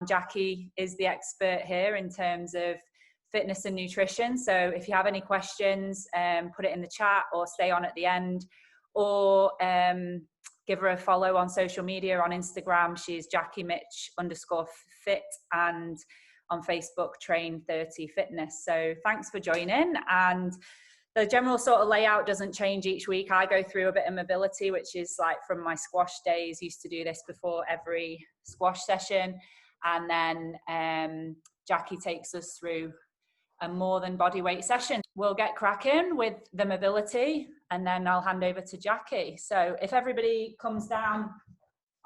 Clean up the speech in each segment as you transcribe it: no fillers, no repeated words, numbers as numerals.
Jackie is the expert here in terms of fitness and nutrition. So if you have any questions, put it in the chat or stay on at the end, or give her a follow on social media. On Instagram, she's JackieMitch_fit, and on Facebook, Train30 Fitness. So thanks for joining. And the general sort of layout doesn't change each week. I go through a bit of mobility, which is like from my squash days. Used to do this before every squash session. And then Jackie takes us through a more than body weight session. We'll get cracking with the mobility, and then I'll hand over to Jackie. So if everybody comes down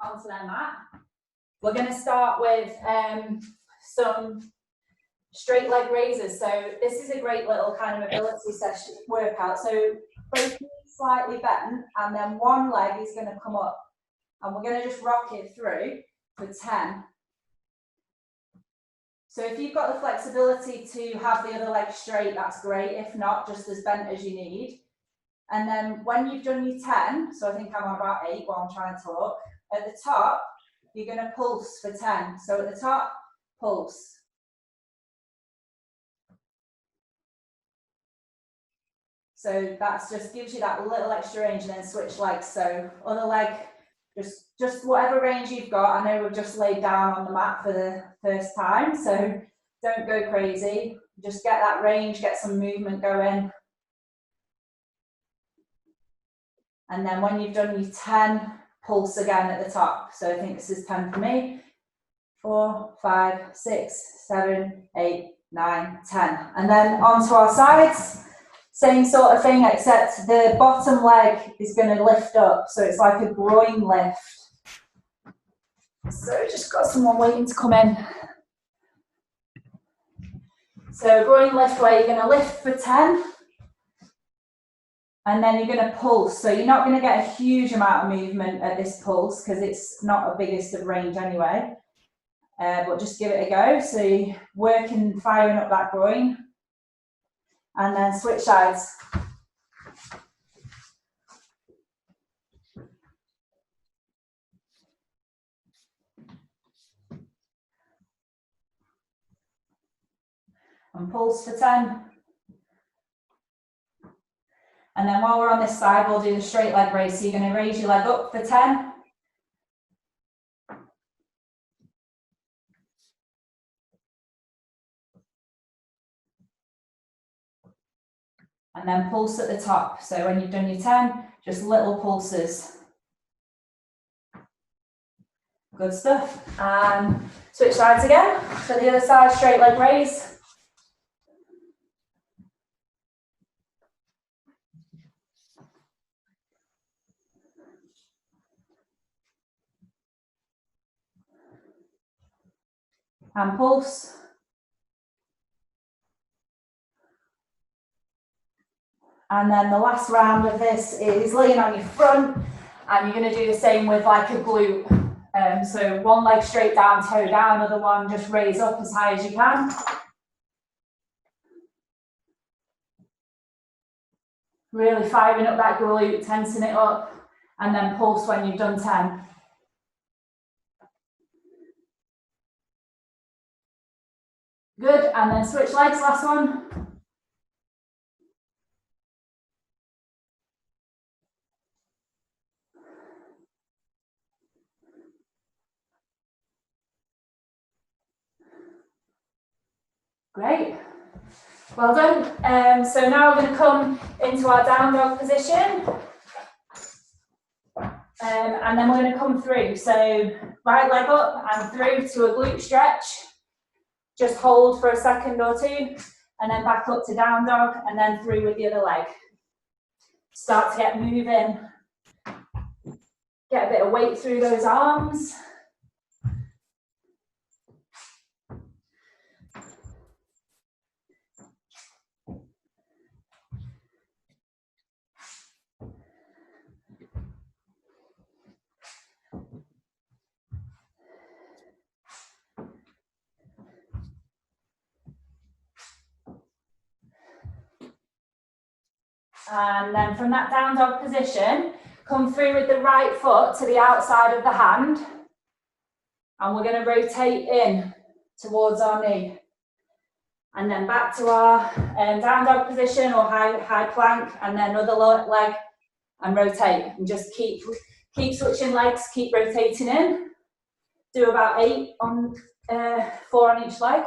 onto their mat, we're going to start with some straight leg raises. So this is a great little kind of mobility session workout. So both knees slightly bent, and then one leg is going to come up, and we're going to just rock it through for 10. So if you've got the flexibility to have the other leg straight, that's great. If not, just as bent as you need. And then when you've done your 10, so I think I'm on about 8 while I'm trying to talk, at the top, you're going to pulse for 10. So at the top, pulse. So that's just gives you that little extra range, and then switch legs. So other leg, just whatever range you've got. I know we've just laid down on the mat for the first time, so don't go crazy. Just get that range, get some movement going. And then when you've done your 10, pulse again at the top. So I think this is 10 for me. 4, 5, 6, 7, 8, 9, 10. And then onto our sides. Same sort of thing, except the bottom leg is going to lift up. So it's like a groin lift. So just got someone waiting to come in. So groin lift where you're going to lift for 10. And then you're going to pulse. So you're not going to get a huge amount of movement at this pulse because it's not a biggest of range anyway. But just give it a go. So you're working, firing up that groin. And then switch sides. And pulse for 10. And then while we're on this side, we'll do the straight leg raise. So you're going to raise your leg up for 10. And then pulse at the top. So when you've done your 10, just little pulses. Good stuff. And switch sides again. So the other side, straight leg raise. And pulse. And then the last round of this is laying on your front, and you're going to do the same with like a glute. So one leg straight down, toe down, other one just raise up as high as you can. Really firing up that glute, tensing it up, and then pulse when you've done 10. Good, and then switch legs, last one. Great, well done. So now we're going to come into our down dog position. And then we're going to come through. So right leg up and through to a glute stretch. Just hold for a second or two, and then back up to down dog, and then through with the other leg. Start to get moving. Get a bit of weight through those arms. And then from that down dog position, come through with the right foot to the outside of the hand. And we're going to rotate in towards our knee. And then back to our down dog position or high plank, and then another leg and rotate. And just keep switching legs, keep rotating in. Do about 8 on 4 on each leg.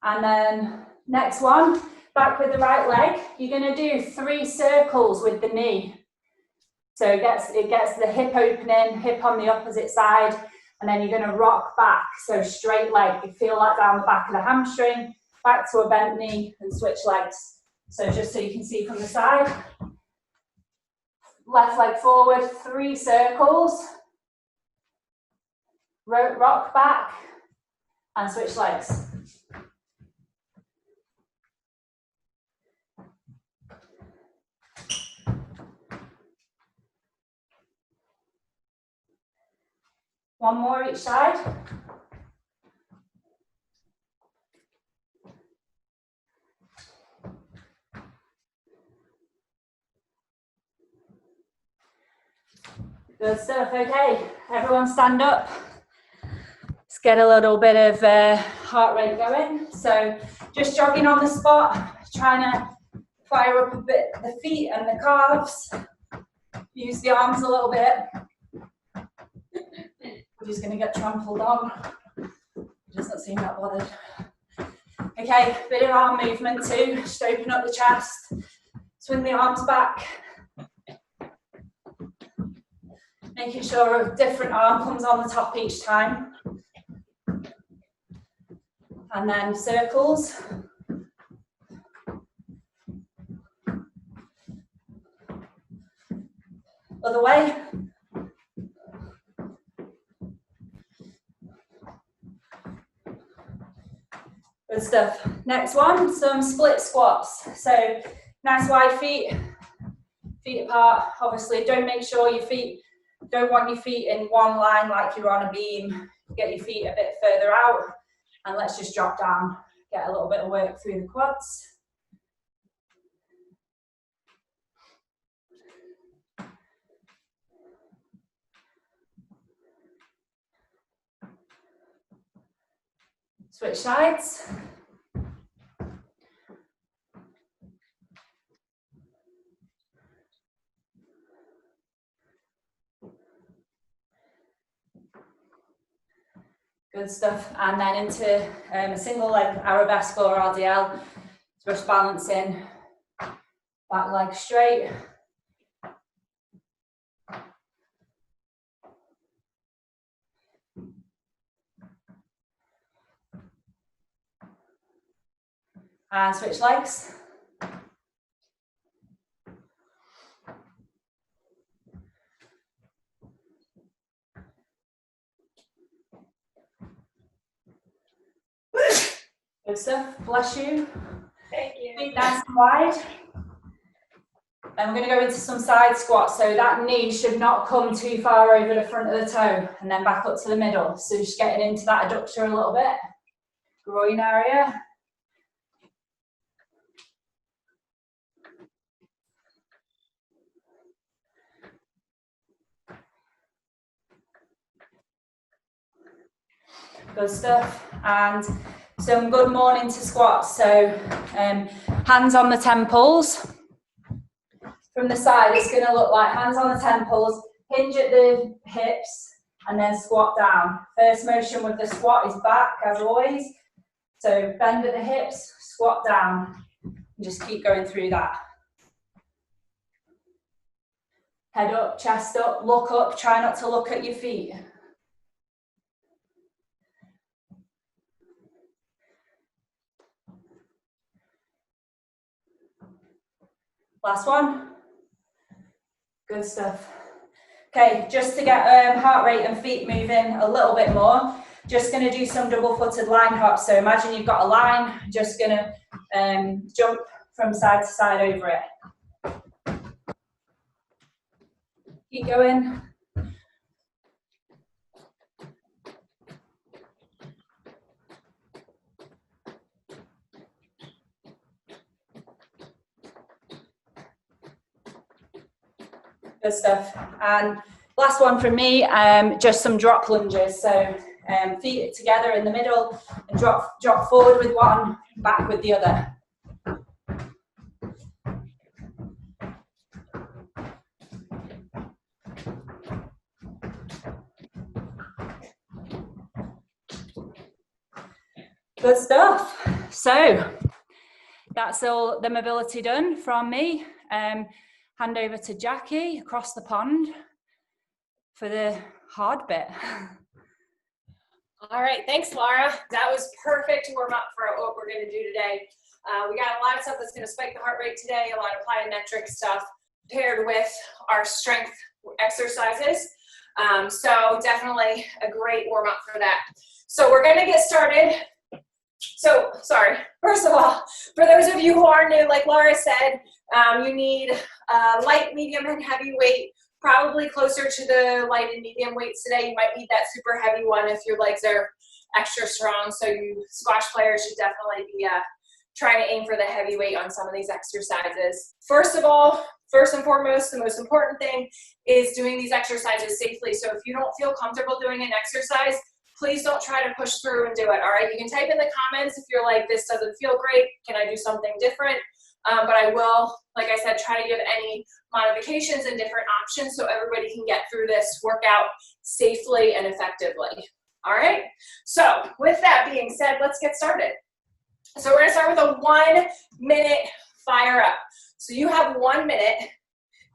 And then next one, back with the right leg. You're going to do 3 circles with the knee. So it gets the hip opening, hip on the opposite side, and then you're going to rock back. So straight leg, you feel that down the back of the hamstring, back to a bent knee and switch legs. So just so you can see from the side, left leg forward, 3 circles, rock back and switch legs. One more each side. Good stuff. Okay, everyone stand up. Let's get a little bit of heart rate going. So just jogging on the spot, trying to fire up a bit the feet and the calves. Use the arms a little bit. We're just going to get trampled on. He doesn't seem that bothered. Okay, bit of arm movement too. Just open up the chest. Swing the arms back. Making sure a different arm comes on the top each time. And then circles. Other way. Good stuff. Next one, some split squats. So nice wide feet apart. Obviously, don't want your feet in one line like you're on a beam. Get your feet a bit further out, and let's just drop down. Get a little bit of work through the quads. Switch sides. Good stuff. And then into a single leg arabesque or RDL. Just balancing, back leg straight. And switch legs. Good stuff. Bless you. Thank you. Feet nice and wide. And we're going to go into some side squats. So that knee should not come too far over the front of the toe, and then back up to the middle. So just getting into that adductor a little bit. Groin area. Good stuff. And some good morning to squats. So hands on the temples. From the side, it's going to look like hands on the temples, hinge at the hips, and then squat down. First motion with the squat is back, as always. So bend at the hips, squat down, and just keep going through that. Head up, chest up, look up, try not to look at your feet. Last one. Good stuff. Okay, just to get heart rate and feet moving a little bit more, just going to do some double-footed line hops. So imagine you've got a line, just going to jump from side to side over it. Keep going. Good stuff. And last one from me, just some drop lunges. So feet together in the middle and drop forward with one, back with the other. Good stuff. So that's all the mobility done from me. Hand over to Jackie across the pond for the hard bit. All right, thanks, Laura. That was perfect warm up for what we're going to do today. We got a lot of stuff that's going to spike the heart rate today, a lot of plyometric stuff paired with our strength exercises. So definitely a great warm up for that. So we're going to get started. So, sorry, first of all, for those of you who are new, like Laura said, you need light, medium, and heavy weight, probably closer to the light and medium weights today. You might need that super heavy one if your legs are extra strong. So you squash players should definitely be trying to aim for the heavy weight on some of these exercises. First of all, first and foremost, the most important thing is doing these exercises safely. So if you don't feel comfortable doing an exercise, please don't try to push through and do it, all right? You can type in the comments if you're like, this doesn't feel great, can I do something different? But I will, like I said, try to give any modifications and different options so everybody can get through this workout safely and effectively, all right? So with that being said, let's get started. So we're gonna start with a 1 minute fire up. So you have 1 minute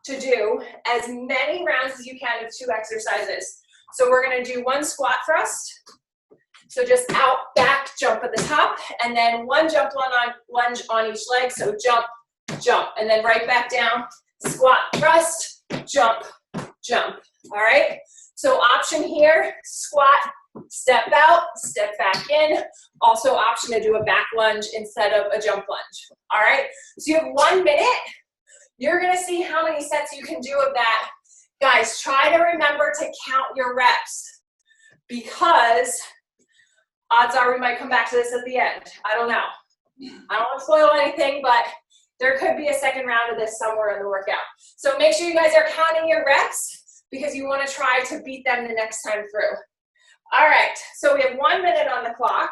to do as many rounds as you can of 2 exercises. So we're gonna do 1 squat thrust. So just out, back, jump at the top, and then 1 jump lunge on each leg. So jump, jump, and then right back down, squat, thrust, jump, jump. All right? So option here, squat, step out, step back in. Also option to do a back lunge instead of a jump lunge. All right? So you have 1 minute. You're gonna see how many sets you can do of that. Guys, try to remember to count your reps because odds are we might come back to this at the end. I don't know. I don't want to spoil anything, but there could be a second round of this somewhere in the workout. So make sure you guys are counting your reps because you want to try to beat them the next time through. All right, so we have 1 minute on the clock.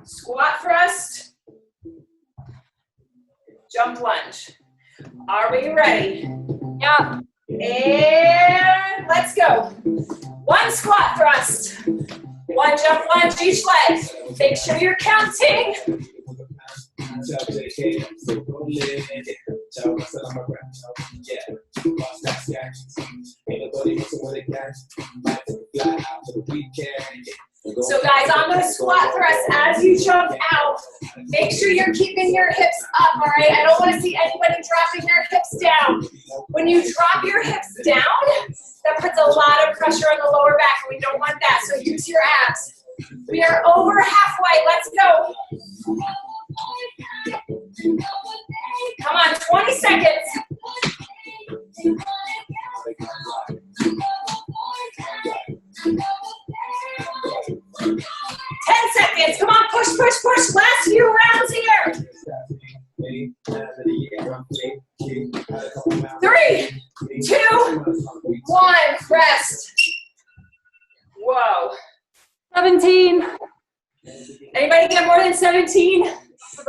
Squat thrust, jump lunge. Are we ready? Yeah. And let's go. 1 squat thrust, 1 jump lunge each leg. Make sure you're counting. So guys, on those squat thrusts, as you jump out, make sure you're keeping your hips up, all right? I don't want to see anybody dropping their hips down. When you drop your hips down, that puts a lot of pressure on the lower back, and we don't want that, so use your abs. We are over halfway, let's go. Come on, 20 seconds. Seconds. Come on, push, push, push. Last few rounds here. 3, 2, 1. Rest. Whoa. 17. Anybody get more than 17?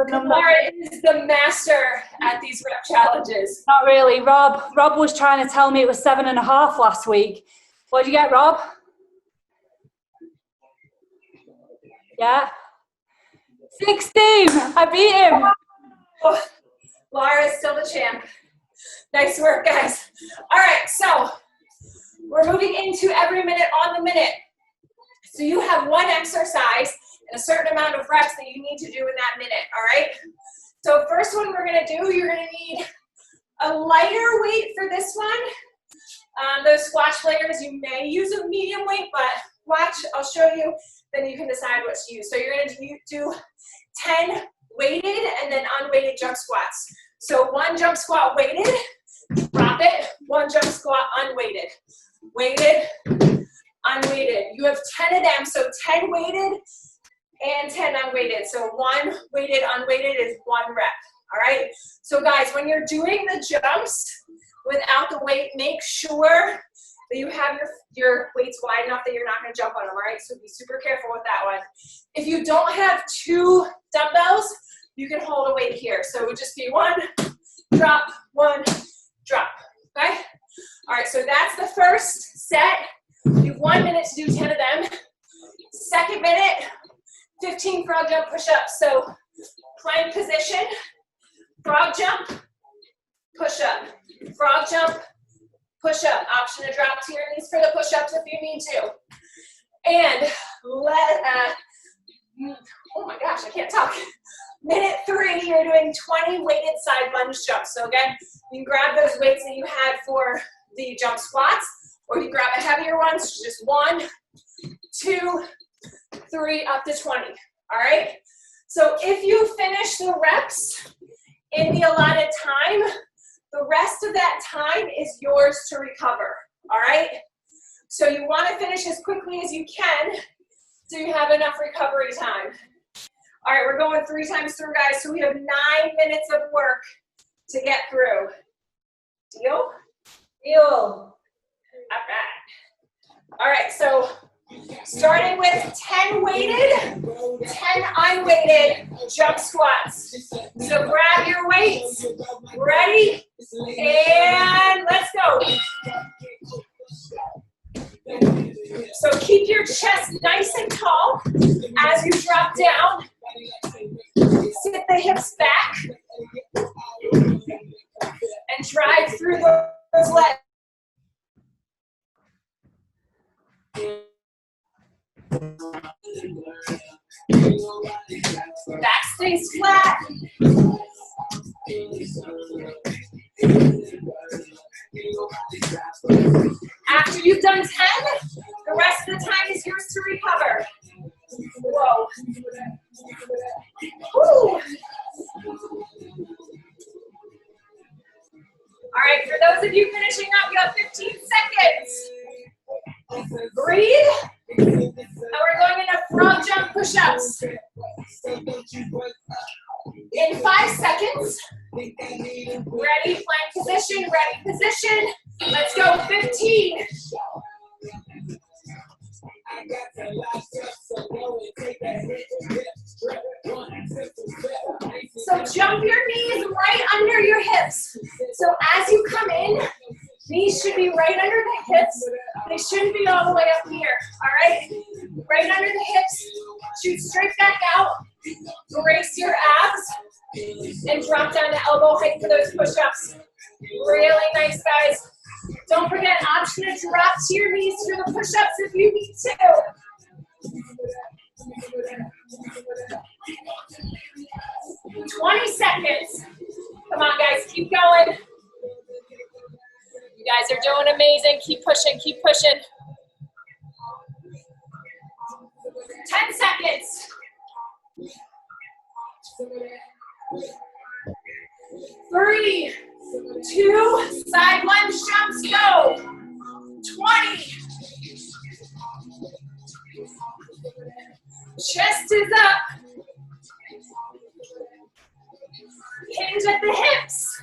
Laura is the master at these rep challenges. Not really. Rob was trying to tell me it was 7.5 last week. What did you get, Rob? Yeah. 16. I beat him. Oh, Laura is still the champ. Nice work, guys. All right, so we're moving into every minute on the minute. So you have 1 exercise and a certain amount of reps that you need to do in that minute, all right? So first one we're gonna do, you're gonna need a lighter weight for this one. Those squash players, you may use a medium weight, but watch, I'll show you, then you can decide what to use. So you're gonna do 10 weighted and then unweighted jump squats. So 1 jump squat weighted, drop it, 1 jump squat unweighted. Weighted, unweighted. You have 10 of them, so 10 weighted and 10 unweighted. So 1 weighted, unweighted is 1 rep. all right? So guys, when you're doing the jumps without the weight, make sure that you have your weights wide enough that you're not gonna jump on them, all right? So be super careful with that one. If you don't have 2 dumbbells, you can hold a weight here. So it would just be 1, drop, 1, drop, okay? All right, so that's the first set. You have 1 minute to do 10 of them. Second minute, 15 frog jump push-ups. So plank position, frog jump, push-up, frog jump, push-up. Option to drop to your knees for the push-ups if you need to. And oh my gosh, I can't talk. Minute 3, you're doing 20 weighted side lunge jumps. So again, you can grab those weights that you had for the jump squats, or you grab a heavier one, so just 1, 2, 3, up to 20, all right? So if you finish the reps in the allotted time, the rest of that time is yours to recover, all right? So you want to finish as quickly as you can so you have enough recovery time. All right, we're going 3 times through, guys, so we have 9 minutes of work to get through. Deal? Deal. Not bad. All right, so starting with 10 weighted, 10 unweighted jump squats. So grab your weights, ready, and let's go. So keep your chest nice and tall as you drop down. Sit the hips back and drive through those legs. Back stays flat. After you've done 10, the rest of the time is yours to recover. Whoa. Woo. All right, for those of you finishing up, you have 15 seconds. Breathe. And we're going into frog jump push-ups. In 5 seconds. Ready, plank position, ready position. Let's go, 15. So jump your knees right under your hips. So as you come in, knees should be right under the hips. They shouldn't be all the way up here, all right? Right under the hips, shoot straight back out, brace your abs, and drop down to elbow height for those push-ups. Really nice, guys. Don't forget, option to drop to your knees for the push-ups if you need to. 20 seconds. Come on, guys, keep going. You guys are doing amazing. Keep pushing, keep pushing. 10 seconds. 3, 2, side lunge jumps, go. 20. Chest is up. Hinge at the hips.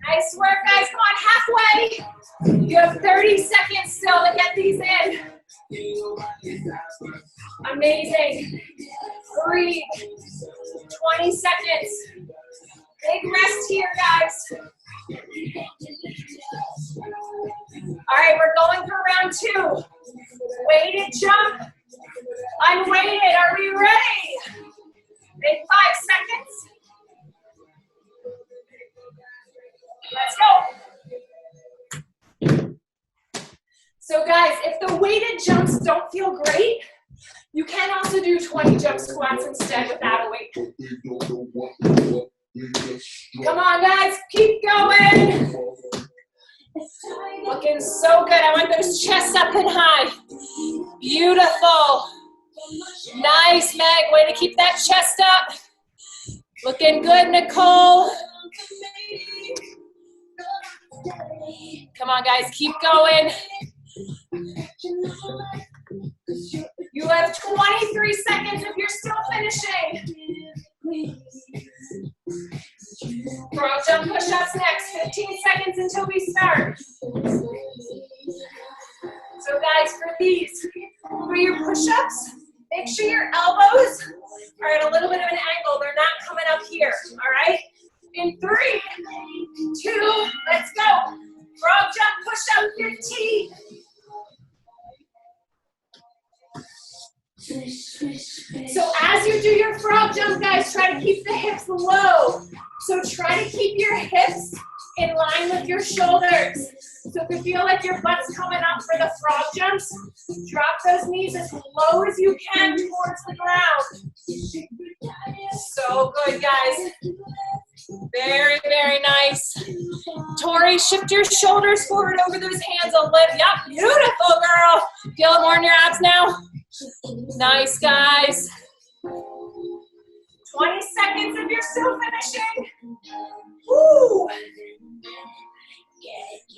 Nice work, guys. Come on, halfway. You have 30 seconds still to get these in. Amazing. Breathe. 20 seconds. Big rest here, guys. All right, we're going for round 2. Weighted jump. Unweighted. Are we ready? In 5 seconds. Let's go. So guys, if the weighted jumps don't feel great, you can also do 20 jump squats instead without a weight. Come on, guys, keep going. Looking so good. I want those chests up and high. Beautiful. Nice, Meg. Way to keep that chest up. Looking good, Nicole. Come on, guys, keep going. You have 23 seconds if you're still finishing. Frog jump push-ups next, 15 seconds until we start. So guys, for your push-ups, make sure your elbows are at a little bit of an angle. They're not coming up here, all right? In 3, 2, let's go. Frog jump push-up 15. So as you do your frog jump, guys, try to keep the hips low. So try to keep your hips in line with your shoulders. So if you feel like your butt's coming up for the frog jumps, drop those knees as low as you can towards the ground. So good, guys. Very, very nice. Tori, shift your shoulders forward over those hands a little. Yep, beautiful, girl. Feel it more in your abs now? Nice, guys. 20 seconds if you're still finishing. Woo!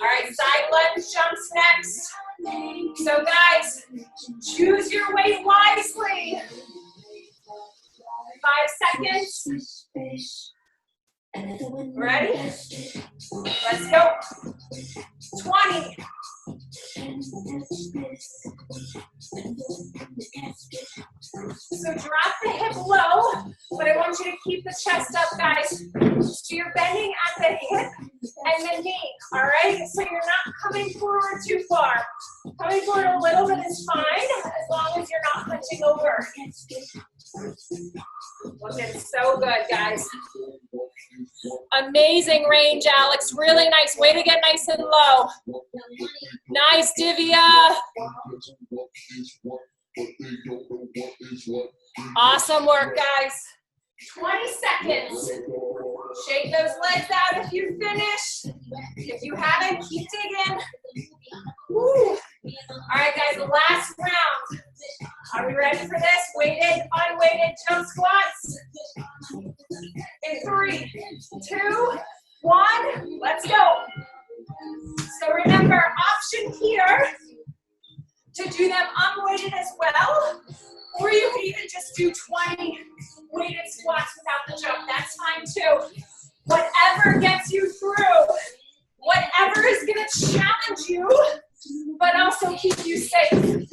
All right, side lunge jumps next. So guys, choose your weight wisely. 5 seconds. Ready? Let's go. 20. So drop the hip low, but I want you to keep the chest up, guys. So you're bending at the hip and the knee, all right? So you're not coming forward too far. Coming forward a little bit is fine, as long as you're not hunching over. Looking so good, guys. Amazing range, Alex. Really nice. Way to get nice and low. Nice, Divya. Awesome work, guys. 20 seconds. Shake those legs out if you finished. If you haven't, keep digging. Woo. All right, guys, last round. Are we ready for this? Weighted, unweighted jump squats. In 3, 2, 1, let's go. So remember, option here to do them unweighted as well, or you could even just do 20 weighted squats without the jump. That's fine too. Whatever gets you through, whatever is going to challenge you, but also keep you safe.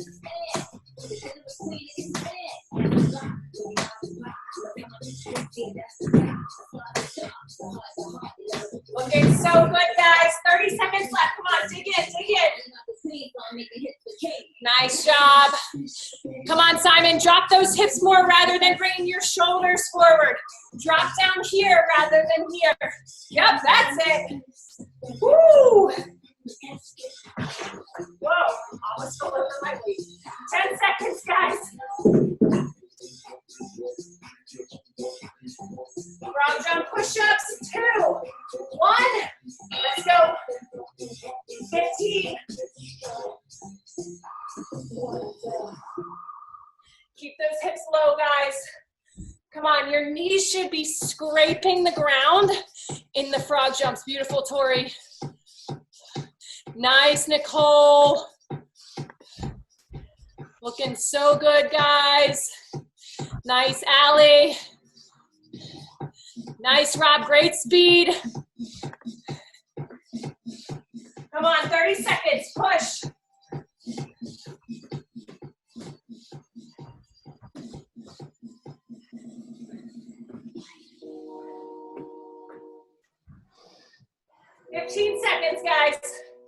Looking so good, guys. 30 seconds left. Come on, dig in, dig in. Nice job. Come on, Simon. Drop those hips more rather than bringing your shoulders forward. Drop down here rather than here. Yep, that's it. Woo! Whoa, almost fell over my weight. 10 seconds, guys. Frog jump push-ups, 2, 1. Let's go. 15. Keep those hips low, guys. Come on, your knees should be scraping the ground in the frog jumps. Beautiful, Tori. Nice, Nicole. Looking so good, guys. Nice, Allie. Nice, Rob. Great speed. Come on, 30 seconds. Push. $15 seconds, guys.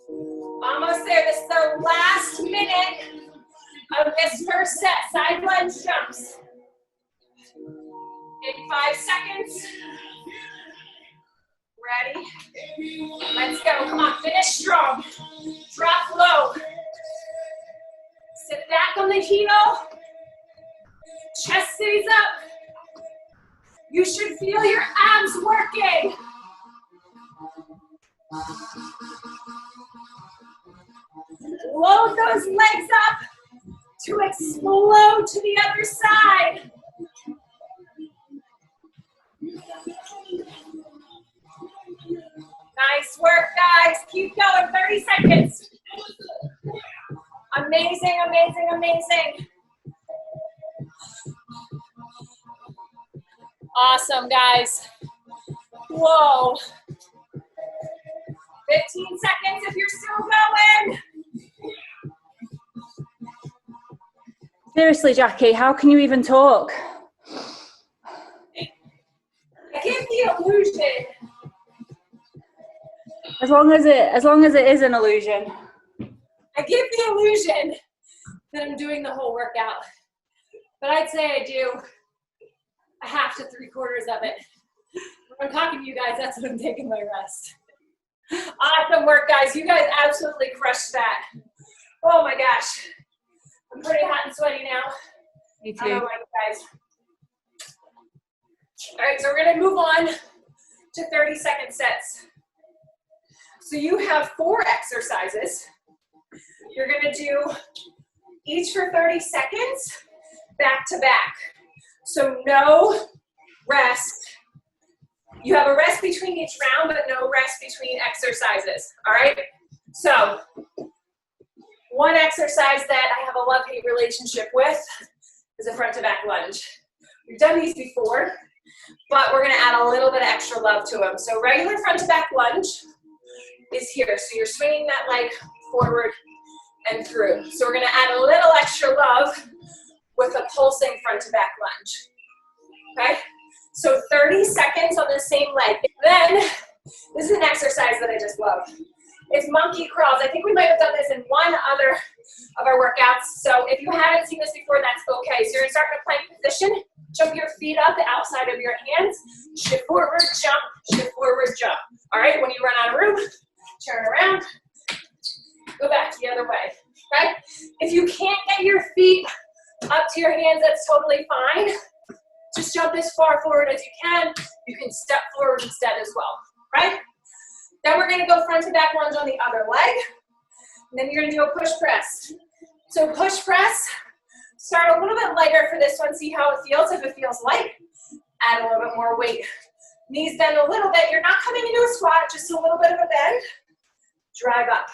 Almost there. This is the last minute of this first set. Side lunge jumps. In 5 seconds. Ready? Let's go. Come on, finish strong. Drop low. Sit back on the heel. Chest stays up. You should feel your abs working. Load those legs up to explode to the other side. Nice work, guys. Keep going, 30 seconds. Amazing, amazing, amazing. Awesome, guys. Whoa. 15 seconds if you're still going. Seriously, Jackie, how can you even talk? I give the illusion. As long as it is an illusion. I give the illusion that I'm doing the whole workout. But I'd say I do a half to 3/4 of it. When I'm talking to you guys, that's when I'm taking my rest. Awesome work, guys. You guys absolutely crushed that. Oh my gosh. I'm pretty hot and sweaty now. Me too. I don't like it, guys. All right, so we're gonna move on to 30-second sets. So you have 4 exercises. You're gonna do each for 30 seconds, back to back. So no rest. You have a rest between each round, but no rest between exercises, all right? So one exercise that I have a love-hate relationship with is a front to back lunge. We've done these before, but we're gonna add a little bit of extra love to them. So regular front to back lunge is here. So you're swinging that leg forward and through. So we're gonna add a little extra love with a pulsing front to back lunge, okay? So 30 seconds on the same leg. Then, this is an exercise that I just love. It's monkey crawls. I think we might have done this in one other of our workouts. So if you haven't seen this before, that's okay. So you're gonna start in a plank position, jump your feet up the outside of your hands, shift forward, jump. All right, when you run out of room, turn around, go back the other way, okay? If you can't get your feet up to your hands, that's totally fine. Just jump as far forward as you can. You can step forward instead as well, right? Then we're gonna go front to back lunge on the other leg. And then you're gonna do a push press. So push press, start a little bit lighter for this one, see how it feels. If it feels light, add a little bit more weight. Knees bend a little bit. You're not coming into a squat, just a little bit of a bend. Drag up.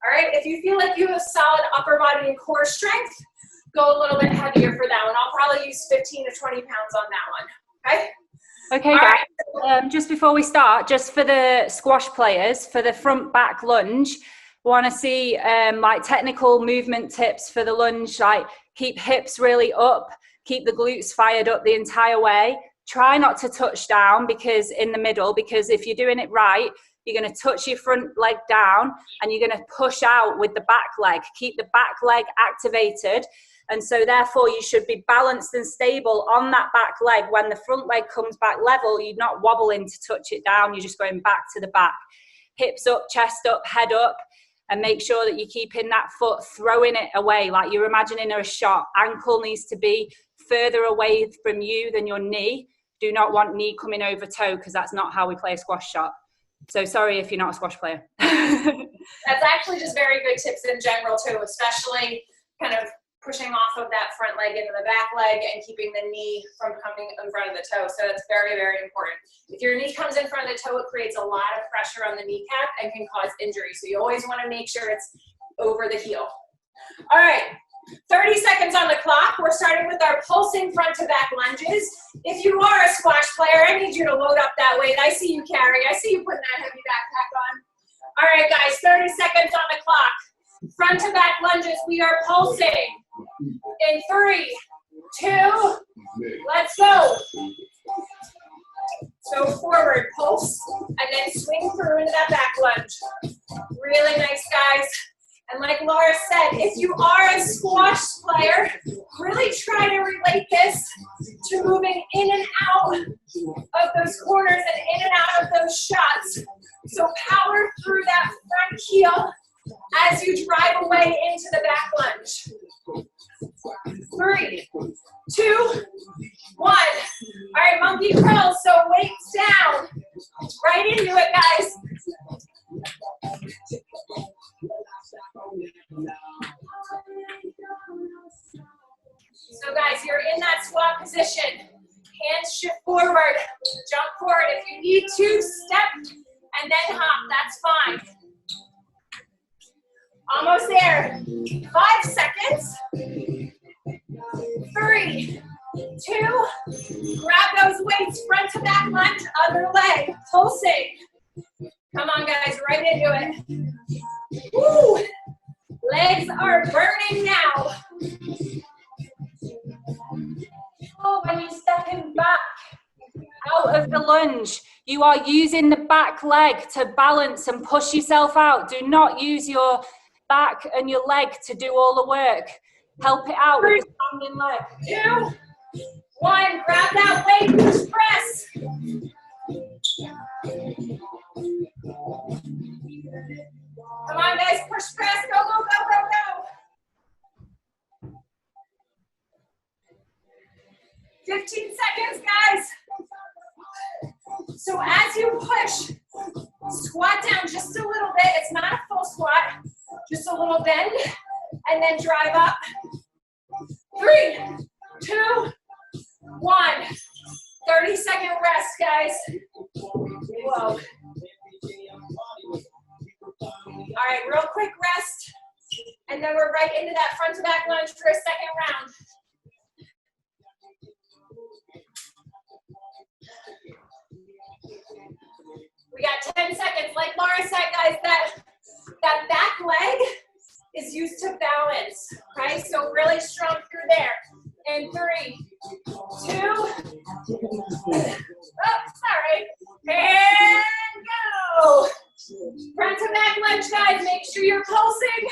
All right, if you feel like you have solid upper body and core strength, go a little bit heavier for that one. I'll probably use 15 to 20 pounds on that one, okay? Okay, guys, just before we start, just for the squash players, for the front back lunge, want to see like technical movement tips for the lunge, like keep hips really up, keep the glutes fired up the entire way. Try not to touch down because in the middle, because if you're doing it right, you're going to touch your front leg down and you're going to push out with the back leg. Keep the back leg activated. And so therefore you should be balanced and stable on that back leg. When the front leg comes back level, you're not wobbling to touch it down. You're just going back to the back. Hips up, chest up, head up, and make sure that you're keeping that foot, throwing it away like you're imagining a shot. Ankle needs to be further away from you than your knee. Do not want knee coming over toe because that's not how we play a squash shot. So sorry if you're not a squash player. That's actually just very good tips in general too, especially kind of pushing off of that front leg into the back leg and keeping the knee from coming in front of the toe. So that's very, very important. If your knee comes in front of the toe, it creates a lot of pressure on the kneecap and can cause injury. So you always want to make sure it's over the heel. All right, 30 seconds on the clock. We're starting with our pulsing front to back lunges. If you are a squash player, I need you to load up that weight. I see you, Carrie. I see you putting that heavy backpack on. All right, guys, 30 seconds on the clock. Front to back lunges, we are pulsing. In 3, 2, let's go. So forward, pulse, and then swing through into that back lunge. Really nice, guys. And like Laura said, if you are a squash player, really try to relate this to moving in and out of those corners and in and out of those shots. So power through that front heel as you drive away into the back lunge. 3, 2, 1. All right, monkey crawls, so weights down. Right into it, guys. So guys, you're in that squat position. Hands shift forward, jump forward. If you need to, step and then hop, that's fine. Almost there. 5 seconds. 3, 2, grab those weights, front to back lunge, other leg, pulsing. Come on guys, right into it. Woo! Legs are burning now. Oh, when you're stepping back out of the lunge, you are using the back leg to balance and push yourself out. Do not use your back and your leg to do all the work. Help it out with the standing leg. 2, 1, grab that weight, push press. Come on guys, push press, go, go, go, go, go. 15 seconds, guys. So as you push, squat down just a little bit. It's not a full squat, just a little bend, and then drive up. 3, 2, 1. 30-second rest, guys. Whoa. All right, real quick rest, and then we're right into that front to back lunge for a second round. We got 10 seconds. Like Laura said, guys, that back leg is used to balance, right? So really strong through there. And 3, 2, oh, sorry, and go. Front to back lunge, guys. Make sure you're pulsing.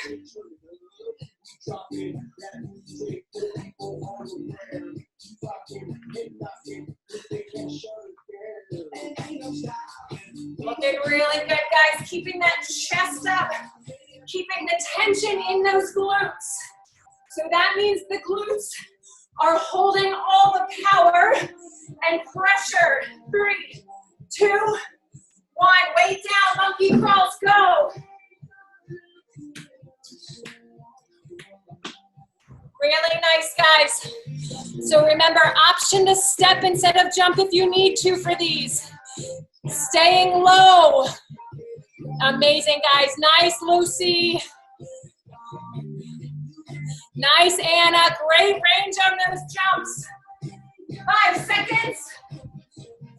Looking really good, guys. Keeping that chest up. Keeping the tension in those glutes. So that means the glutes are holding all the power and pressure. 3, 2, 1. Weight down, monkey crawls, go. Really nice, guys. So remember, option to step instead of jump if you need to for these. Staying low. Amazing, guys. Nice, Lucy. Nice, Anna. Great range on those jumps. 5 seconds.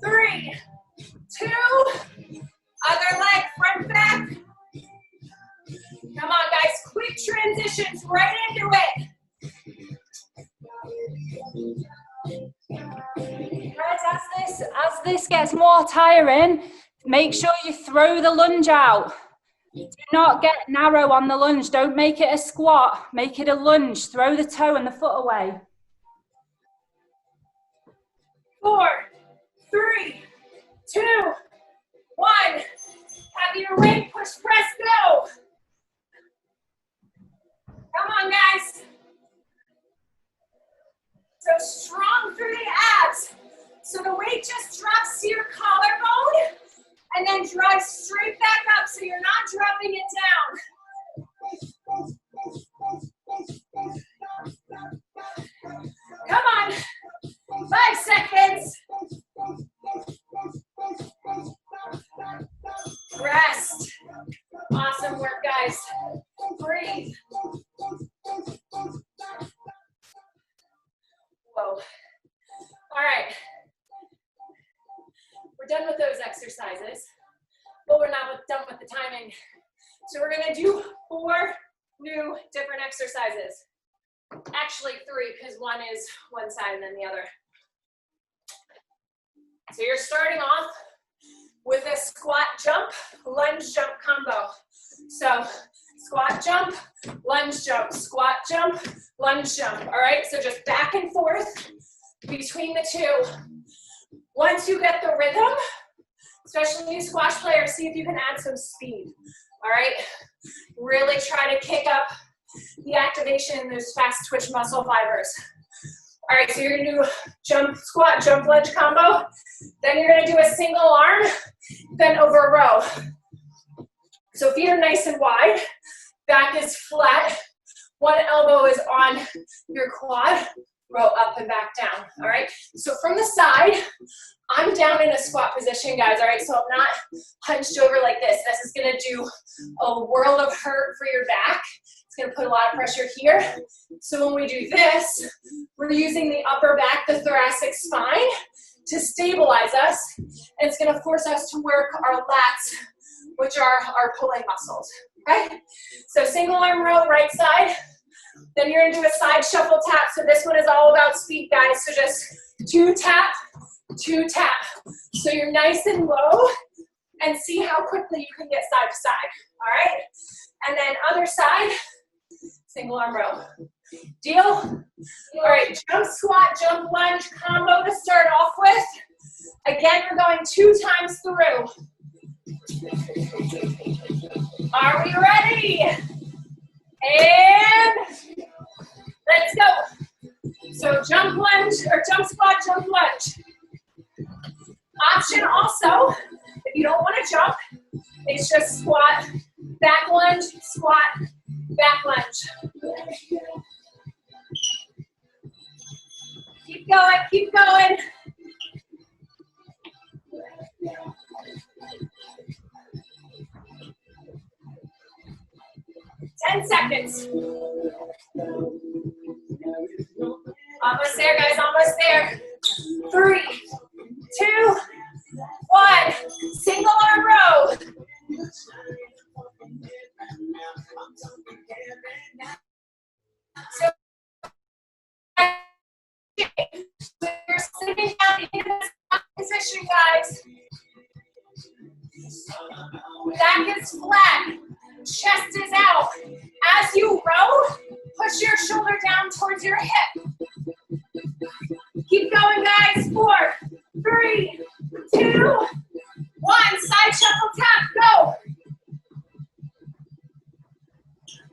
3, 2. Other leg, front back. Come on, guys. Quick transitions right into it. Guys, as this gets more tiring, make sure you throw the lunge out. Do not get narrow on the lunge. Don't make it a squat. Make it a lunge. Throw the toe and the foot away. 4, 3, 2, 1. Have your leg push press go. Come on, guys. So strong through the abs. So the weight just drops to your collarbone and then drives straight back up so you're not dropping it down. Come on. 5 seconds. Rest. Awesome work, guys. Breathe. Whoa. All right. We're done with those exercises, but we're not done with the timing. So we're gonna do 4 new different exercises. Actually 3, because one is one side and then the other. So you're starting off with a squat jump, lunge jump combo. So squat jump, lunge jump, squat jump, lunge jump. All right, so just back and forth between the two. Once you get the rhythm, especially you squash players, see if you can add some speed. All right, really try to kick up the activation in those fast twitch muscle fibers. All right, so you're gonna do jump, squat, jump, lunge combo. Then you're gonna do a single arm, bent over row. So feet are nice and wide, back is flat, one elbow is on your quad, row up and back down, all right? So from the side, I'm down in a squat position, guys, all right? So I'm not hunched over like this. This is gonna do a world of hurt for your back. It's gonna put a lot of pressure here. So when we do this, we're using the upper back, the thoracic spine, to stabilize us. And it's gonna force us to work our lats, which are our pulling muscles, okay? So single arm row, right side. Then you're gonna do a side shuffle tap. So this one is all about speed, guys. So just 2 tap, 2 tap. So you're nice and low, and see how quickly you can get side to side, all right? And then other side, single arm row. Deal? All right, jump squat, jump lunge combo to start off with. Again, we're going 2 times through. Are we ready? And let's go. So jump lunge, or jump squat, jump lunge. Option also, if you don't want to jump, it's just squat, back lunge, squat, back lunge. Keep going, keep going. Ten seconds. Almost there, guys, almost there. 3, 2, 1. Single arm row. So you're sitting down in this position, guys. Back is flat. Chest is out. As you row, push your shoulder down towards your hip. Keep going, guys. 4, 3, 2, 1. Side shuffle tap. Go.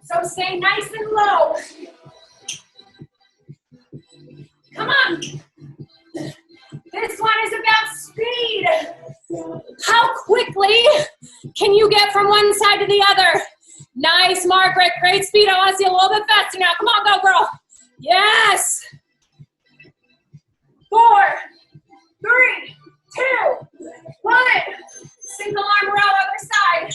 So stay nice and low. Come on. This one is about speed. How quickly can you get from one side to the other? Nice, Margaret. Great speed. I want to see a little bit faster now. Come on, go, girl. Yes. 4, 3, 2, 1. Single arm row, other side.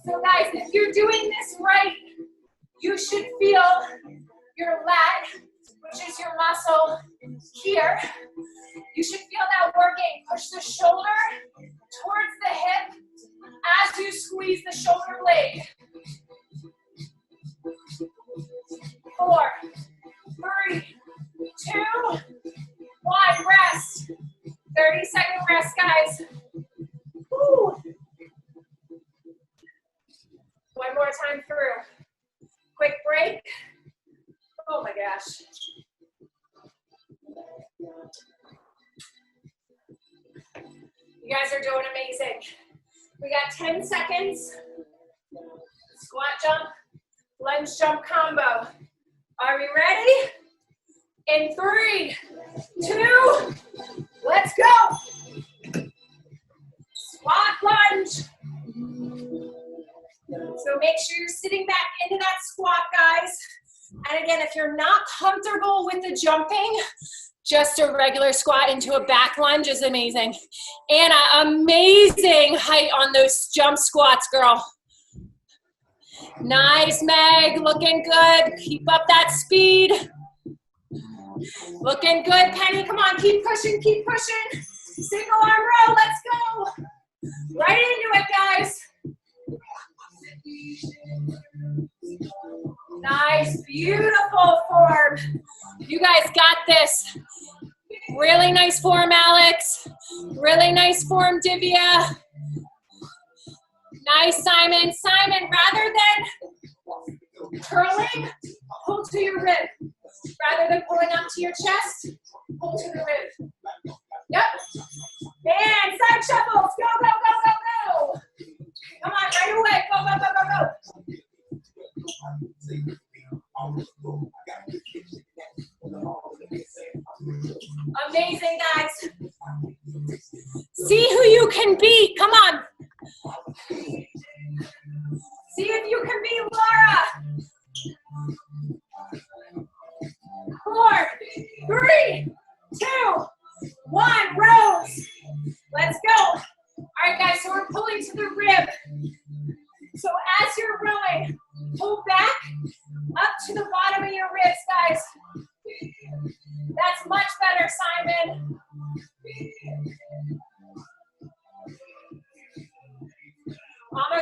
So guys, if you're doing this right, you should feel your lat, which is your muscle here. You should feel that working. Push the shoulder towards the hip as you squeeze the shoulder blade. 4, 3, 2, 1. Rest. 30-second rest, guys. Woo. One more time through. Quick break. Oh my gosh. You guys are doing amazing. We got 10 seconds. Squat jump, lunge jump combo. Are we ready? In 3, 2, let's go. Squat lunge. So make sure you're sitting back into that squat, guys. And again, if you're not comfortable with the jumping, just a regular squat into a back lunge is amazing. Anna, amazing height on those jump squats, girl. Nice, Meg, looking good. Keep up that speed. Looking good, Penny. Come on, keep pushing, keep pushing. Single arm row, let's go. Right into it, guys. Nice, beautiful form. You guys got this. Really nice form, Alex. Really nice form, Divya. Nice, Simon. Simon, rather than curling, pull to your rib. Rather than pulling up to your chest, pull to the rib. Yep. And side shuffles. Go, go, go, go, go. Come on, right away. Go, go, go, go, go. Amazing, guys. See who you can beat. Come on. See if you can beat Laura.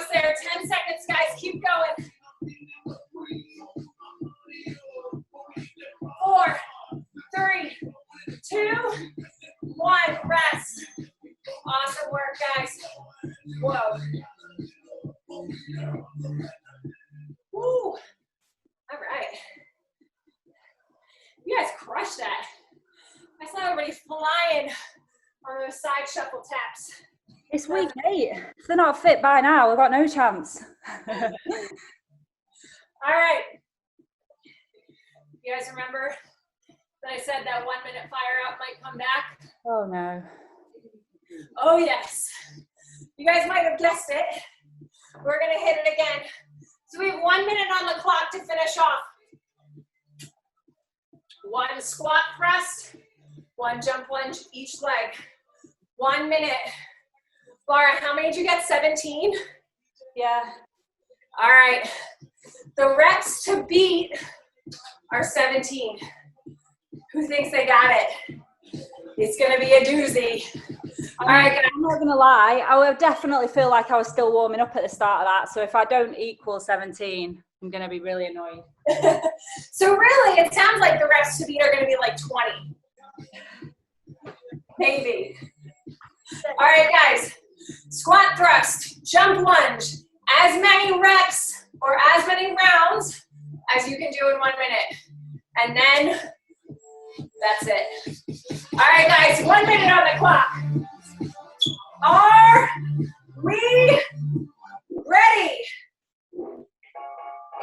almost there. 10 seconds, guys. Keep going. 4, 3, 2, 1. Rest. Awesome work, guys. Whoa. Woo. All right. You guys crushed that. I saw everybody flying on those side shuffle taps. It's week 8. If they're not fit by now, we've got no chance. All right. You guys remember that I said that 1 minute fire up might come back? Oh no. Oh yes. You guys might have guessed it. We're gonna hit it again. So we have 1 minute on the clock to finish off. 1 squat thrust, 1 jump lunge each leg. 1 minute. Laura, how many did you get? 17? Yeah. All right. The reps to beat are 17. Who thinks they got it? It's gonna be a doozy. All right, guys. I'm not gonna lie, I would definitely feel like I was still warming up at the start of that. So if I don't equal 17, I'm gonna be really annoyed. So really, it sounds like the reps to beat are gonna be like 20. Maybe. All right, guys. Squat thrust, jump lunge. As many reps or as many rounds as you can do in 1 minute. And then that's it. All right, guys, 1 minute on the clock. Are we ready?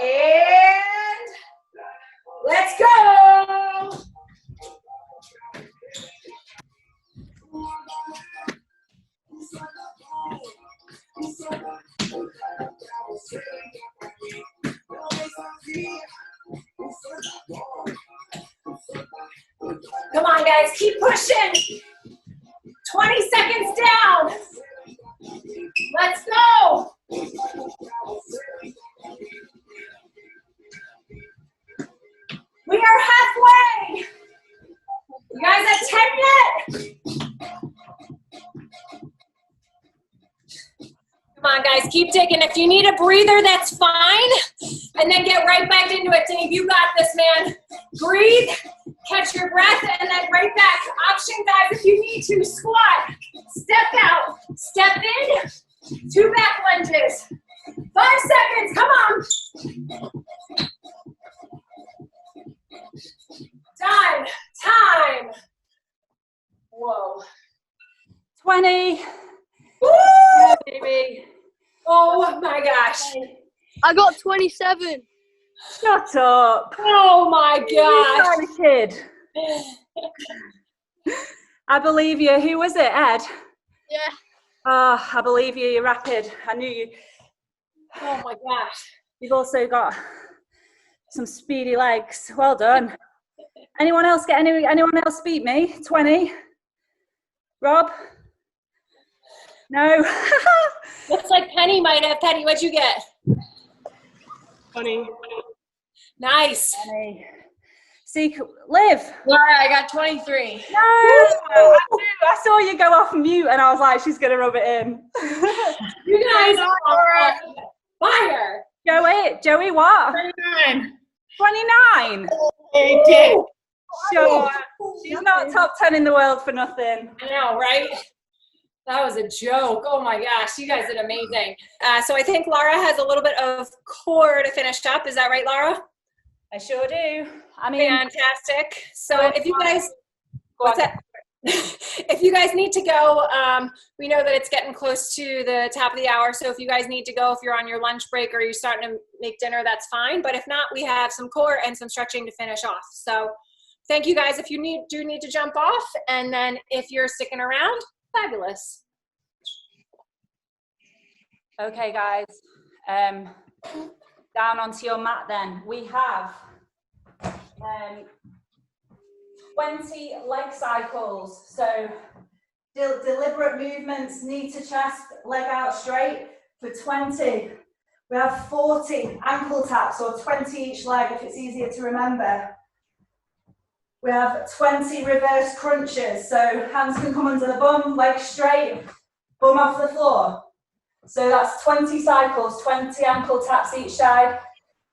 And let's go. Come on, guys, keep pushing. 20 seconds down. Let's go. We are halfway. You guys at 10 yet? Come on, guys, keep digging. If you need a breather, that's fine. And then get right back into it. Dave, you got this, man. Breathe, catch your breath, and then right back. Option, guys, if you need to, squat. Step out, step in, 2 back lunges. 5 seconds, come on. Time. Whoa. 20. Woo! Yeah, baby. Oh my gosh. I got 27. Shut up. Oh my gosh. You're a kid. I believe you. Who was it, Ed? Yeah. Oh, I believe you. You're rapid. I knew you. Oh my gosh. You've also got some speedy legs. Well done. Anyone else anyone else beat me? 20? Rob? No. Looks like Penny might have. Penny, what'd you get? 20. Nice. Penny. See, Liv. Laura, I got 23. No. I saw you go off mute and I was like, she's going to rub it in. You guys are fire. Joey, what? 29. 29? Okay. Sure. She's not top 10 in the world for nothing. I know, right? That was a joke. Oh my gosh, you guys did amazing. So I think Laura has a little bit of core to finish up. Is that right, Laura? I sure do. I mean, fantastic. So if you guys, what's that? If you guys need to go, we know that it's getting close to the top of the hour. So if you guys need to go, if you're on your lunch break or you're starting to make dinner, that's fine. But if not, we have some core and some stretching to finish off. So thank you guys if you do need to jump off. And then if you're sticking around, fabulous. Okay, guys. Down onto your mat then. We have 20 leg cycles. So deliberate movements, knee to chest, leg out straight for 20. We have 40 ankle taps, or 20 each leg if it's easier to remember. We have 20 reverse crunches. So hands can come under the bum, legs straight, bum off the floor. So that's 20 cycles, 20 ankle taps each side,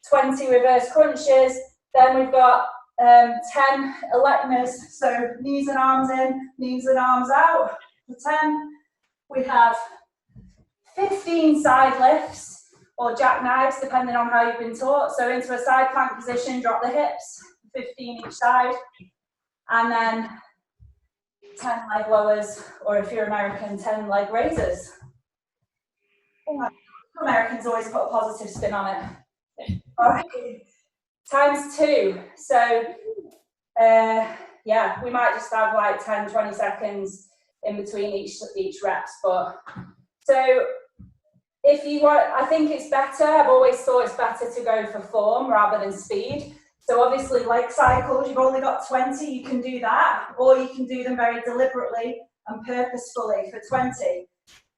20 reverse crunches. Then we've got 10 electors, so knees and arms in, knees and arms out for 10. We have 15 side lifts or jackknives, depending on how you've been taught. So into a side plank position, drop the hips, 15 each side, and then 10 leg lowers, or if you're American, 10 leg raises. Americans always put a positive spin on it. All right. Times 2. So, yeah, we might just have like 10, 20 seconds in between each reps. But so if you want, I think it's better. I've always thought it's better to go for form rather than speed. So obviously, leg cycles, you've only got 20. You can do that, or you can do them very deliberately and purposefully for 20.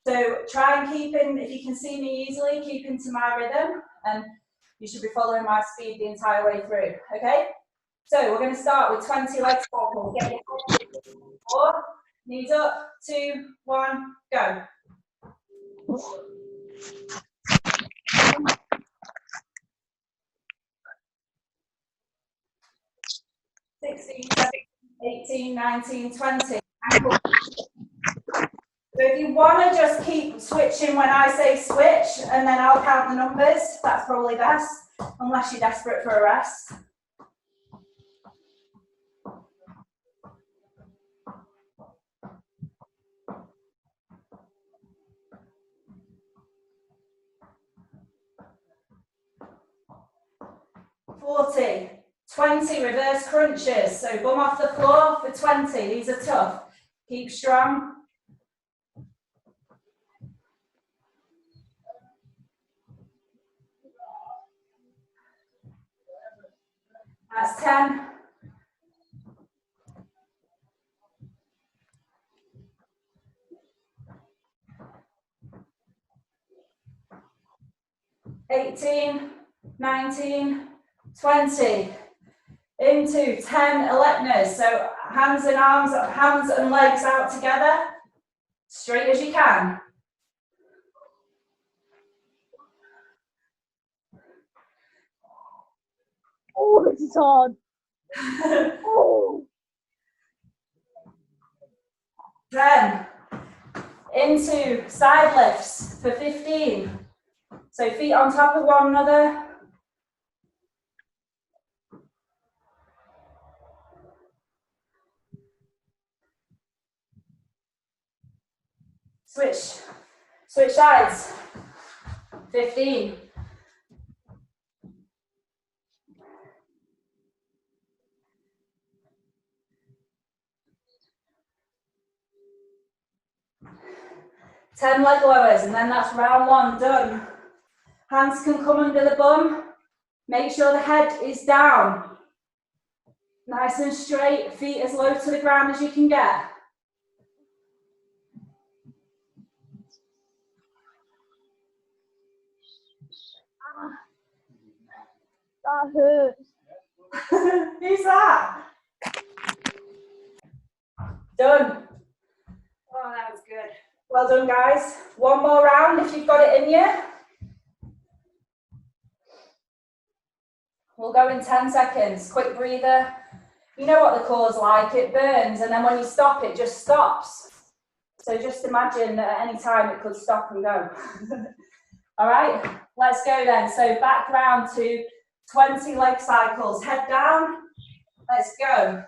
So try and keep in, if you can see me easily, keep into my rhythm, and you should be following my speed the entire way through, okay? So we're going to start with 20 leg cycles. Get your head 4, knees up, 2, 1, go. 16, 17, 18, 19, 20. So if you want to just keep switching when I say switch, and then I'll count the numbers, that's probably best, unless you're desperate for a rest. $40, 20 reverse crunches. So bum off the floor for 20. These are tough. Keep strong. That's 10. $18, 19, 20. Into 10 electors. So hands and arms, hands and legs out together, straight as you can. Oh, this is hard. Oh. 10. Into side lifts for 15. So feet on top of one another. Switch sides. 15. Ten leg lowers, and then that's round 1 done. Hands can come under the bum. Make sure the head is down. Nice and straight, feet as low to the ground as you can get. That hurts. Who's that? Done. Oh, that was good. Well done, guys. One more round if you've got it in you. We'll go in 10 seconds. Quick breather. You know what the core's like, it burns, and then when you stop, it just stops. So just imagine that at any time it could stop and go. All right, let's go then. So back round to 20 leg cycles. Head down. Let's go.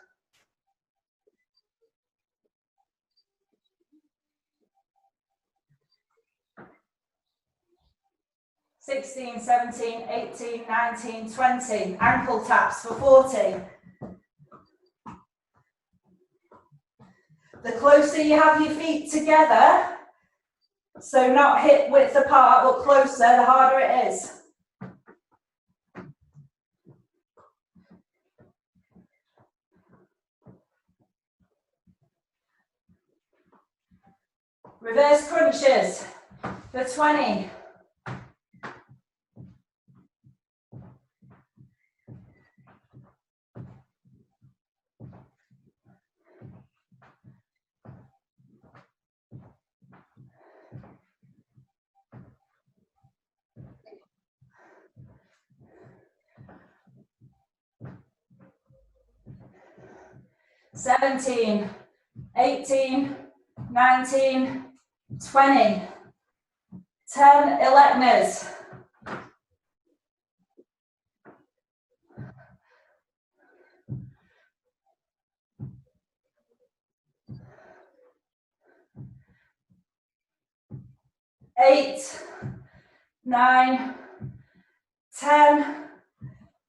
16, 17, 18, 19, 20. Ankle taps for 40. The closer you have your feet together, so not hip width apart, but closer, the harder it is. Reverse crunches for 20. 17, 18, 19, 20, 10 electors. Eight, 9, 10,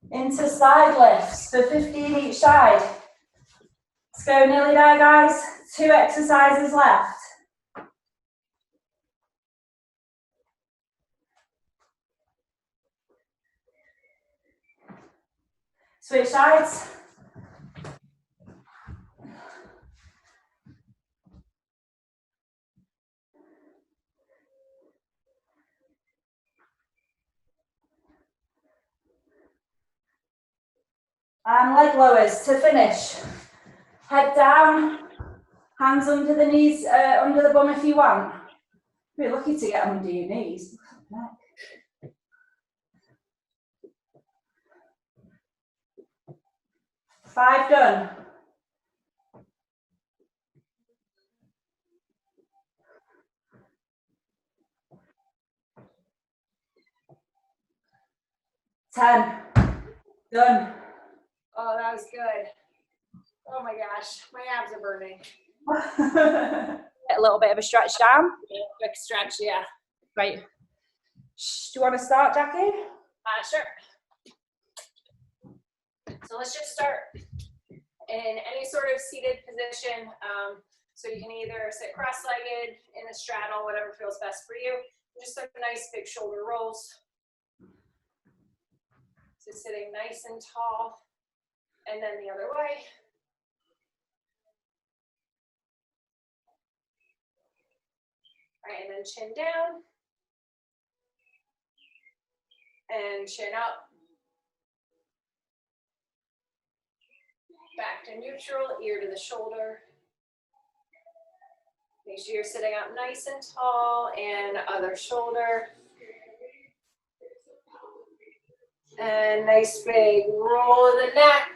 into side lifts for 15 each side. Let's go, nearly there, guys. 2 exercises left. Switch sides. And leg lowers to finish. Head down, hands under the knees, under the bum if you want. You're lucky to get them under your knees. 5 done. Ten. Done. Oh, that was good. Oh my gosh, my abs are burning. A little bit of a stretch down. Quick stretch, yeah. Right. Do you want to start, Jackie? Sure. So let's just start in any sort of seated position. So you can either sit cross-legged, in a straddle, whatever feels best for you. Just like nice big shoulder rolls. So sitting nice and tall, and then the other way. All right, and then chin down. And chin up. Back to neutral, ear to the shoulder. Make sure you're sitting up nice and tall, and other shoulder. And nice big roll of the neck.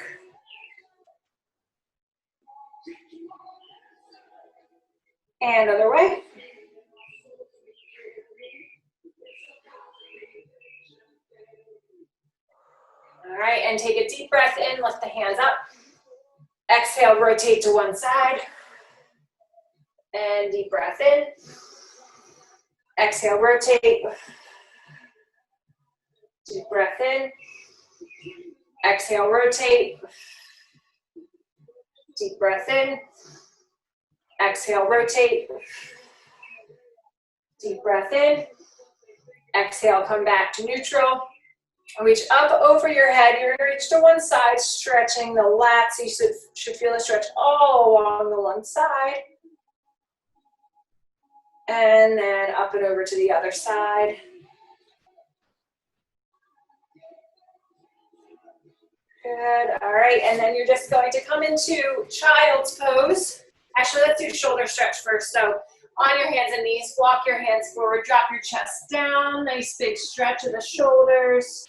And other way. All right, and take a deep breath in, lift the hands up. Exhale, rotate to one side. And deep breath in. Exhale, rotate. Deep breath in. Exhale, rotate. Deep breath in. Exhale, rotate. Deep breath in. Exhale, come back to neutral. Reach up over your head. You're going to reach to one side, stretching the lats. You should feel a stretch all along the one side. And then up and over to the other side. Good. All right. And then you're just going to come into child's pose. Actually, let's do shoulder stretch first. So on your hands and knees, walk your hands forward, drop your chest down. Nice big stretch of the shoulders.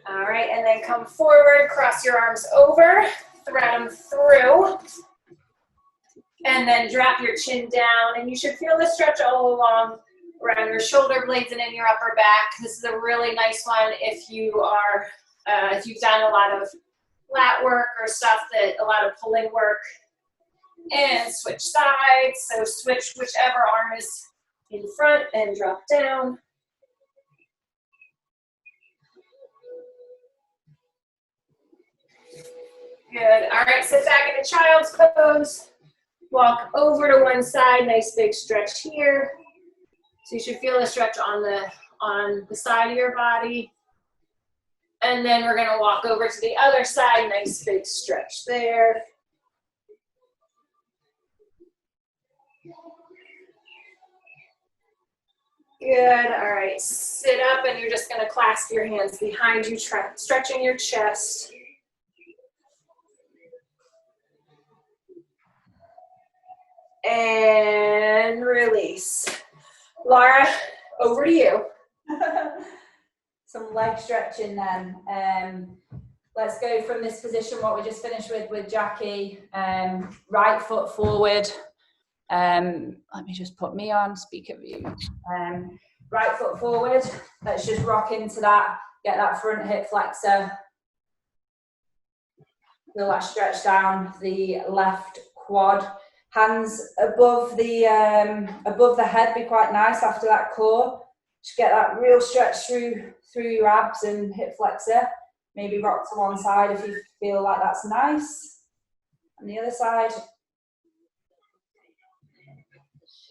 All right, and then come forward, cross your arms over, thread them through, and then drop your chin down, and you should feel the stretch all along around your shoulder blades and in your upper back. This is a really nice one if you are, if you've done a lot of lat work or stuff that, a lot of pulling work. And switch sides, so switch whichever arm is in front and drop down. Good. All right, sit back into child's pose. Walk over to one side, nice big stretch here. So you should feel a stretch on the side of your body. And then we're gonna walk over to the other side, nice big stretch there. Good. All right, sit up and you're just gonna clasp your hands behind you, stretching your chest. And release. Laura, over to you. some leg stretching then. Let's go from this position, what we just finished with Jackie. Right foot forward. Let me just put me on speaker view. Right foot forward. Let's just rock into that. Get that front hip flexor. Feel that stretch down the left quad. Hands above the head, be quite nice after that core. Just get that real stretch through your abs and hip flexor. Maybe rock to one side if you feel like that's nice. And the other side.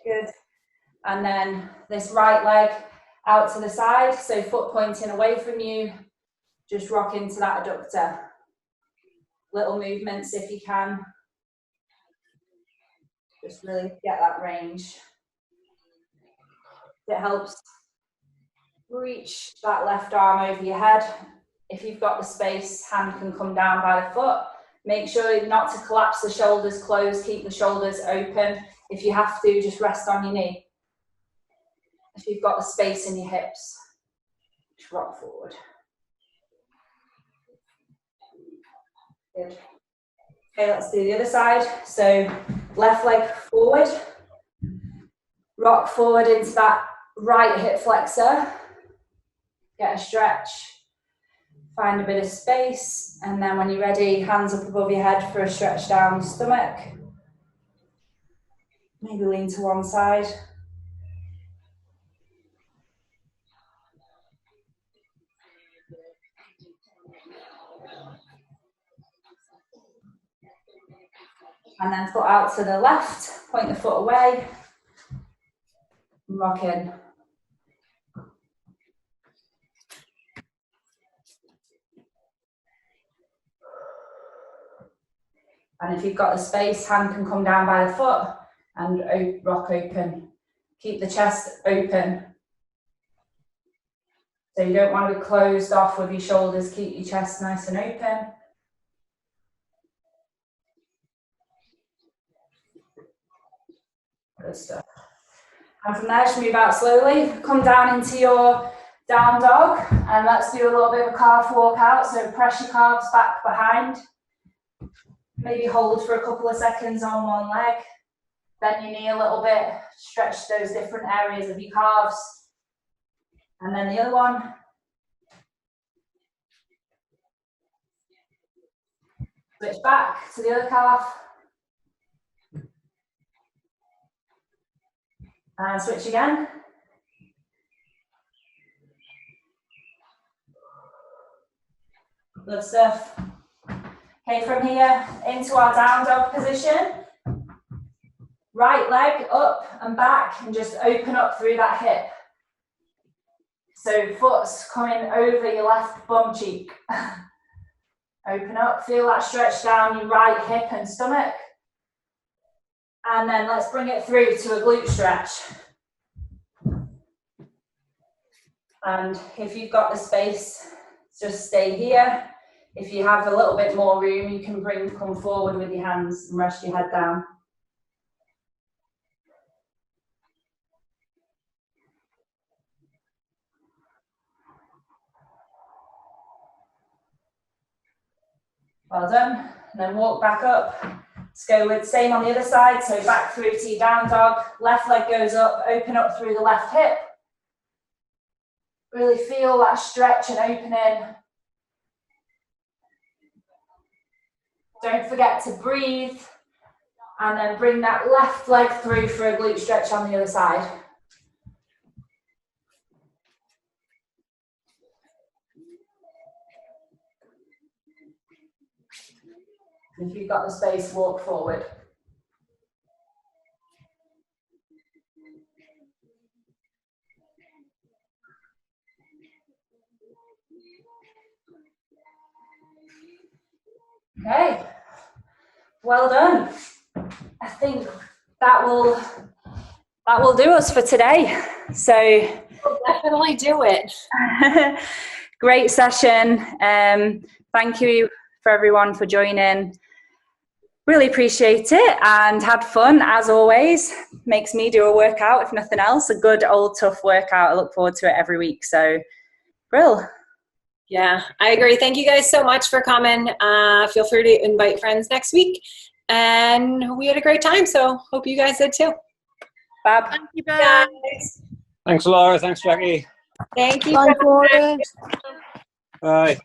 Good. And then this right leg out to the side, so foot pointing away from you. Just rock into that adductor. Little movements if you can. Just really get that range. It helps reach that left arm over your head. If you've got the space, hand can come down by the foot. Make sure not to collapse the shoulders closed, keep the shoulders open. If you have to, just rest on your knee. If you've got the space in your hips, just rock forward. Good. Okay, let's do the other side. So left leg forward, rock forward into that right hip flexor, get a stretch, find a bit of space, and then when you're ready, hands up above your head for a stretch down the stomach. Maybe lean to one side. And then foot out to the left, point the foot away, rock in. And if you've got the space, hand can come down by the foot and rock open. Keep the chest open. So you don't want to be closed off with your shoulders, keep your chest nice and open. Good stuff. And from there, just move out slowly. Come down into your down dog, and let's do a little bit of a calf walkout. So press your calves back behind. Maybe hold for a couple of seconds on one leg. Bend your knee a little bit. Stretch those different areas of your calves. And then the other one. Switch back to the other calf. And switch again. Good stuff. Okay, from here into our down dog position. Right leg up and back and just open up through that hip. So foot's coming over your left bum cheek. Open up, feel that stretch down your right hip and stomach. And then let's bring it through to a glute stretch. And if you've got the space, just stay here. If you have a little bit more room, you can come forward with your hands and rest your head down. Well done. And then walk back up. Let's go with same on the other side. So back through to your down dog. Left leg goes up, open up through the left hip. Really feel that stretch and opening. Don't forget to breathe. And then bring that left leg through for a glute stretch on the other side. If you've got the space, walk forward. Okay, well done. I think that will do us for today. So We'll definitely do it. Great session. Thank you for everyone for joining. Really appreciate it and had fun as always. Makes me do a workout, if nothing else, a good old tough workout. I look forward to it every week. So Brill. Yeah, I agree. Thank you guys so much for coming. Feel free to invite friends next week. And we had a great time, so hope you guys did too. Fab. Thank you, guys. Thanks, Laura. Thanks, Jackie. Thank you. Thank you. Bye.